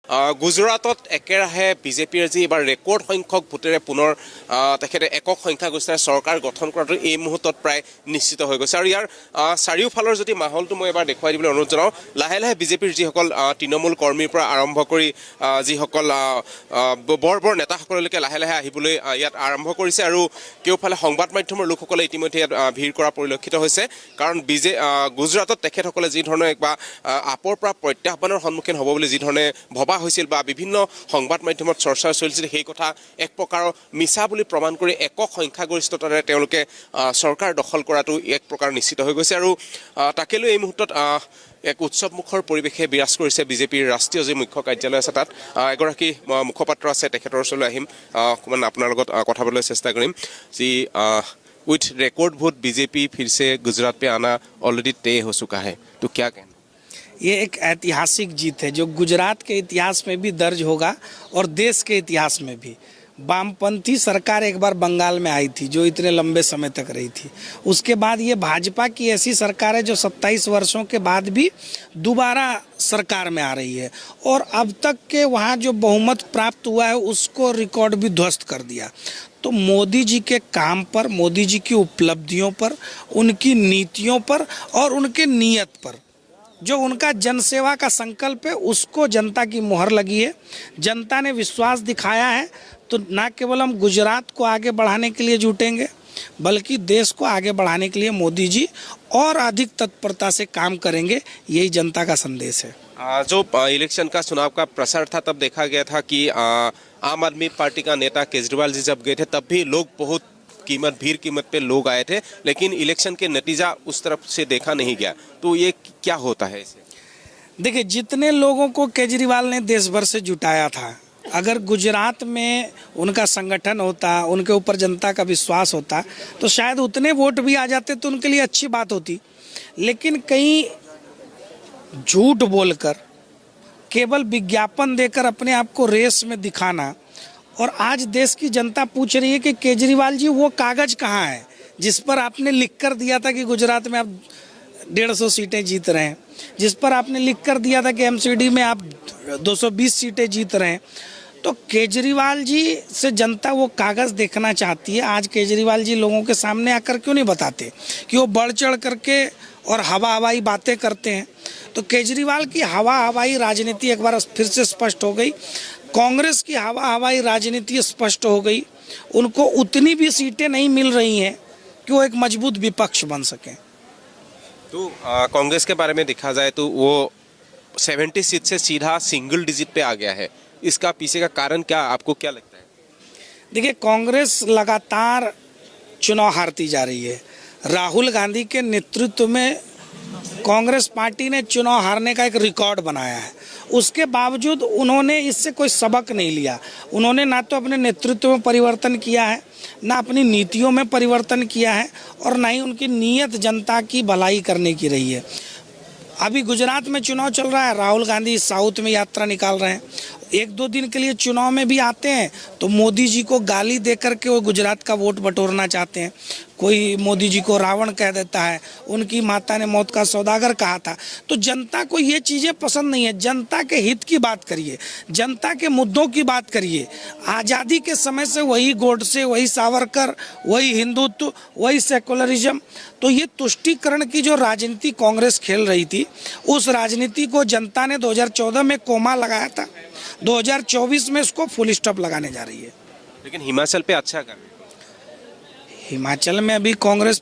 গুজৰাটত একেৰাহে বিজেপিৰ যি এবাৰ ৰেকৰ্ড সংখ্যক ভোটেৰে পুনৰ তেখেতে একক সংখ্যাগৰিষ্ঠৰে চৰকাৰ গঠন কৰাটো এই মুহূৰ্তত প্ৰায় নিশ্চিত হৈ গৈছে। আৰু ইয়াৰ চাৰিওফালৰ যদি মাহলটো মই এবাৰ দেখুৱাই দিবলৈ অনুৰোধ জনাওঁ, লাহে লাহে বিজেপিৰ যিসকল তৃণমূল কৰ্মীৰ পৰা আৰম্ভ কৰি যিসকল বৰ বৰ নেতাসকললৈকে লাহে লাহে আহিবলৈ ইয়াত আৰম্ভ কৰিছে। আৰু কেওফালে সংবাদ মাধ্যমৰ লোকসকলে ইতিমধ্যে ইয়াত ভিৰ কৰা পৰিলক্ষিত হৈছে। কাৰণ গুজৰাটত তেখেতসকলে যি ধৰণে বা আপৰ পৰা প্ৰত্যাহ্বানৰ সন্মুখীন হ'ব বুলি যি ধৰণে ভবা হৈছিল বা বিভিন্ন সংবাদ মাধ্যমত চৰ্চা চলিছিল, সেই কথা এক প্ৰকাৰৰ মিছা বুলি প্ৰমাণ কৰি একক সংখ্যাগৰিষ্ঠতাৰে তেওঁলোকে চৰকাৰ দখল কৰাটো এক প্ৰকাৰ নিশ্চিত হৈ গৈছে। আৰু তাকে লৈ এই মুহূৰ্তত এক উৎসৱমুখৰ পৰিৱেশে বিৰাজ কৰিছে বিজেপিৰ ৰাষ্ট্ৰীয় যি মুখ্য কাৰ্যালয় আছে তাত। এগৰাকী মুখপাত্ৰ আছে, তেখেতৰ ওচৰলৈ আহিম, অকণমান আপোনাৰ লগত কথা পাতিবলৈ চেষ্টা কৰিম। যি विथ रिकॉर्ड वोट बीजेपी फिर से गुजरात पे आना ऑलरेडी तय हो चुका है, तो क्या कहना? ये एक ऐतिहासिक जीत है जो गुजरात के इतिहास में भी दर्ज होगा और देश के इतिहास में भी। वामपंथी सरकार एक बार बंगाल में आई थी जो इतने लंबे समय तक रही थी। उसके बाद ये भाजपा की ऐसी सरकार है जो 27 वर्षों के बाद भी दोबारा सरकार में आ रही है और अब तक के वहाँ जो बहुमत प्राप्त हुआ है उसको रिकॉर्ड भी ध्वस्त कर दिया। तो मोदी जी के काम पर, मोदी जी की उपलब्धियों पर, उनकी नीतियों पर और उनके नीयत पर, जो उनका जनसेवा का संकल्प है, उसको जनता की मुहर लगी है। जनता ने विश्वास दिखाया है। तो न केवल हम गुजरात को आगे बढ़ाने के लिए जुटेंगे, बल्कि देश को आगे बढ़ाने के लिए मोदी जी और अधिक तत्परता से काम करेंगे, यही जनता का संदेश है। जो इलेक्शन का चुनाव का प्रसार था तब देखा गया था कि आम आदमी पार्टी का नेता केजरीवाल जी जब गए थे तब भी लोग बहुत भीड़ कीमत पे लोग आए थे, लेकिन इलेक्शन के नतीजा उस तरफ से देखा नहीं गया। तो ये क्या होता है इसे? देखिए, जितने लोगों को केजरीवाल ने देश भर से जुटाया था, अगर गुजरात में उनका संगठन होता, उनके ऊपर जनता का विश्वास होता, तो शायद उतने वोट भी आ जाते तो उनके लिए अच्छी बात होती। लेकिन कहीं झूठ बोलकर, केवल विज्ञापन देकर अपने आप को रेस में दिखाना, और आज देश की जनता पूछ रही है कि केजरीवाल जी वो कागज कहाँ है जिस पर आपने लिख कर दिया था कि गुजरात में आप 150 सीटें जीत रहे हैं, जिस पर आपने लिख कर दिया था कि एमसीडी में आप 220 सीटें जीत रहे हैं। तो केजरीवाल जी से जनता वो कागज़ देखना चाहती है। आज केजरीवाल जी लोगों के सामने आकर क्यों नहीं बताते कि वो बढ़ चढ़ करके और हवा हवाई बातें करते हैं। तो केजरीवाल की हवा हवाई राजनीति एक बार फिर से स्पष्ट हो गई। कांग्रेस की हवा हवाई राजनीति स्पष्ट हो गई। उनको उतनी भी सीटें नहीं मिल रही हैं कि वो एक मजबूत विपक्ष बन सकें। तो कांग्रेस के बारे में देखा जाए तो वो 70 सीट से सीधा सिंगल डिजिट पे आ गया है। इसका पीछे का कारण क्या, आपको क्या लगता है? देखिए, कांग्रेस लगातार चुनाव हारती जा रही है। राहुल गांधी के नेतृत्व में कांग्रेस पार्टी ने चुनाव हारने का एक रिकॉर्ड बनाया है। उसके बावजूद उन्होंने इससे कोई सबक नहीं लिया। उन्होंने ना तो अपने नेतृत्व में परिवर्तन किया है, ना अपनी नीतियों में परिवर्तन किया है, और ना ही उनकी नीयत जनता की भलाई करने की रही है। अभी गुजरात में चुनाव चल रहा है, राहुल गांधी साउथ में यात्रा निकाल रहे हैं। 1-2 दिन के लिए चुनाव में भी आते हैं तो मोदी जी को गाली देकर के वो गुजरात का वोट बटोरना चाहते हैं। कोई मोदी जी को रावण कह देता है, उनकी माता ने मौत का सौदागर कहा था। तो जनता को ये चीज़ें पसंद नहीं है। जनता के हित की बात करिए, जनता के मुद्दों की बात करिए। आज़ादी के समय से वही गोडसे, वही सावरकर, वही हिंदुत्व, वही सेकुलरिज्म। तो ये तुष्टीकरण की जो राजनीति कांग्रेस खेल रही थी, उस राजनीति को जनता ने 2014 में कोमा लगाया था। 2024 में इसको फुल स्टॉप लगाने जा रही है। लेकिन हिमाचल पे अच्छा कर, हिमाचल में अभी कांग्रेस